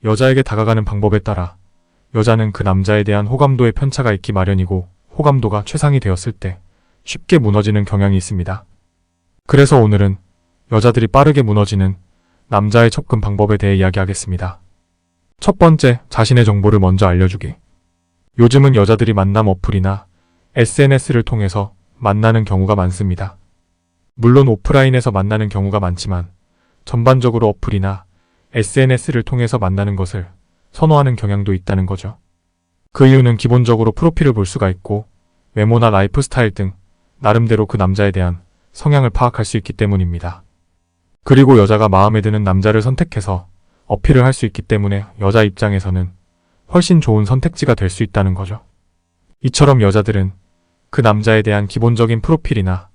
여자에게 다가가는 방법에 따라 여자는 그 남자에 대한 호감도에 편차가 있기 마련이고 호감도가 최상이 되었을 때 쉽게 무너지는 경향이 있습니다. 그래서 오늘은 여자들이 빠르게 무너지는 남자의 접근 방법에 대해 이야기하겠습니다. 첫 번째, 자신의 정보를 먼저 알려주기. 요즘은 여자들이 만남 어플이나 SNS를 통해서 만나는 경우가 많습니다. 물론 오프라인에서 만나는 경우가 많지만 전반적으로 어플이나 SNS를 통해서 만나는 것을 선호하는 경향도 있다는 거죠. 그 이유는 기본적으로 프로필을 볼 수가 있고 외모나 라이프 스타일 등 나름대로 그 남자에 대한 성향을 파악할 수 있기 때문입니다. 그리고 여자가 마음에 드는 남자를 선택해서 어필을 할 수 있기 때문에 여자 입장에서는 훨씬 좋은 선택지가 될 수 있다는 거죠. 이처럼 여자들은 그 남자에 대한 기본적인 프로필이나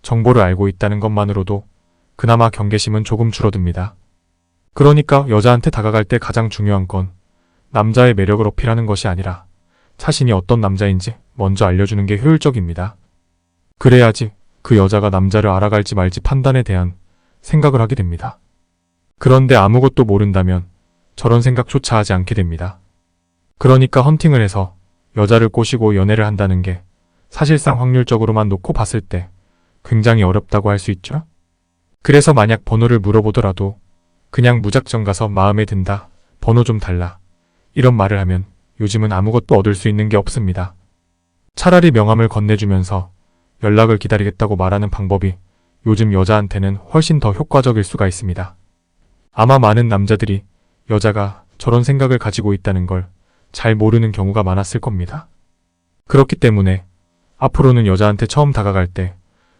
정보를 알고 있다는 것만으로도 그나마 경계심은 조금 줄어듭니다. 그러니까 여자한테 다가갈 때 가장 중요한 건 남자의 매력을 어필하는 것이 아니라 자신이 어떤 남자인지 먼저 알려주는 게 효율적입니다. 그래야지 그 여자가 남자를 알아갈지 말지 판단에 대한 생각을 하게 됩니다. 그런데 아무것도 모른다면 저런 생각조차 하지 않게 됩니다. 그러니까 헌팅을 해서 여자를 꼬시고 연애를 한다는 게 사실상 확률적으로만 놓고 봤을 때 굉장히 어렵다고 할 수 있죠. 그래서 만약 번호를 물어보더라도 그냥 무작정 가서 마음에 든다, 번호 좀 달라, 이런 말을 하면 요즘은 아무것도 얻을 수 있는 게 없습니다. 차라리 명함을 건네주면서 연락을 기다리겠다고 말하는 방법이 요즘 여자한테는 훨씬 더 효과적일 수가 있습니다. 아마 많은 남자들이 여자가 저런 생각을 가지고 있다는 걸 잘 모르는 경우가 많았을 겁니다. 그렇기 때문에 앞으로는 여자한테 처음 다가갈 때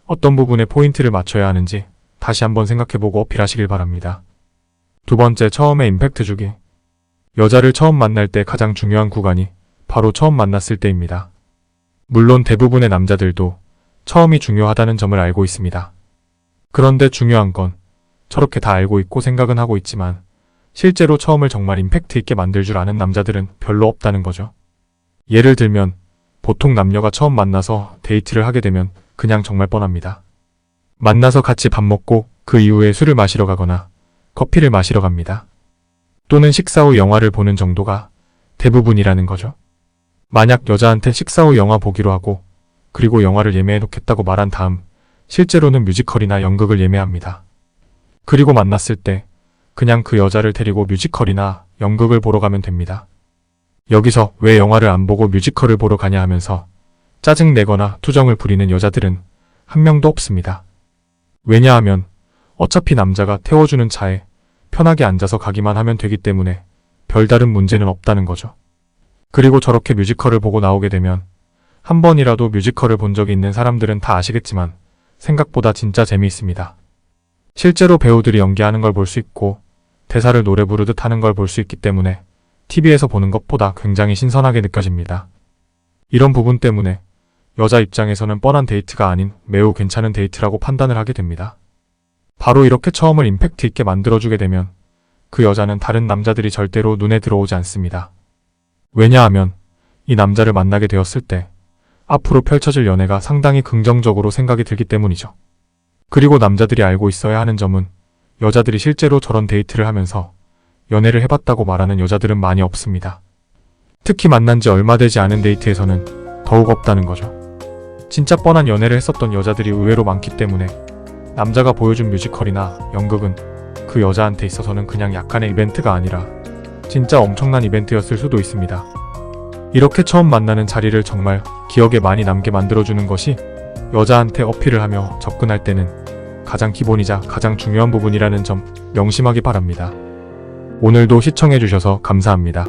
어떤 부분에 포인트를 맞춰야 하는지 다시 한번 생각해보고 어필하시길 바랍니다. 두 번째, 처음에 임팩트 주기. 여자를 처음 만날 때 가장 중요한 구간이 바로 처음 만났을 때입니다. 물론 대부분의 남자들도 처음이 중요하다는 점을 알고 있습니다. 그런데 중요한 건 저렇게 다 알고 있고 생각은 하고 있지만 실제로 처음을 정말 임팩트 있게 만들 줄 아는 남자들은 별로 없다는 거죠. 예를 들면 보통 남녀가 처음 만나서 데이트를 하게 되면 그냥 정말 뻔합니다. 만나서 같이 밥 먹고 그 이후에 술을 마시러 가거나 커피를 마시러 갑니다. 또는 식사 후 영화를 보는 정도가 대부분이라는 거죠. 만약 여자한테 식사 후 영화 보기로 하고 그리고 영화를 예매해 놓겠다고 말한 다음 실제로는 뮤지컬이나 연극을 예매합니다. 그리고 만났을 때 그냥 그 여자를 데리고 뮤지컬이나 연극을 보러 가면 됩니다. 여기서 왜 영화를 안 보고 뮤지컬을 보러 가냐 하면서 짜증내거나 투정을 부리는 여자들은 한 명도 없습니다. 왜냐하면 어차피 남자가 태워주는 차에 편하게 앉아서 가기만 하면 되기 때문에 별다른 문제는 없다는 거죠. 그리고 저렇게 뮤지컬을 보고 나오게 되면 한 번이라도 뮤지컬을 본 적이 있는 사람들은 다 아시겠지만 생각보다 진짜 재미있습니다. 실제로 배우들이 연기하는 걸 볼 수 있고 대사를 노래 부르듯 하는 걸 볼 수 있기 때문에 TV에서 보는 것보다 굉장히 신선하게 느껴집니다. 이런 부분 때문에 여자 입장에서는 뻔한 데이트가 아닌 매우 괜찮은 데이트라고 판단을 하게 됩니다. 바로 이렇게 처음을 임팩트 있게 만들어주게 되면 그 여자는 다른 남자들이 절대로 눈에 들어오지 않습니다. 왜냐하면 이 남자를 만나게 되었을 때 앞으로 펼쳐질 연애가 상당히 긍정적으로 생각이 들기 때문이죠. 그리고 남자들이 알고 있어야 하는 점은 여자들이 실제로 저런 데이트를 하면서 연애를 해봤다고 말하는 여자들은 많이 없습니다. 특히 만난 지 얼마 되지 않은 데이트에서는 더욱 없다는 거죠. 진짜 뻔한 연애를 했었던 여자들이 의외로 많기 때문에 남자가 보여준 뮤지컬이나 연극은 그 여자한테 있어서는 그냥 약간의 이벤트가 아니라 진짜 엄청난 이벤트였을 수도 있습니다. 이렇게 처음 만나는 자리를 정말 기억에 많이 남게 만들어주는 것이 여자한테 어필을 하며 접근할 때는 가장 기본이자 가장 중요한 부분이라는 점 명심하기 바랍니다. 오늘도 시청해주셔서 감사합니다.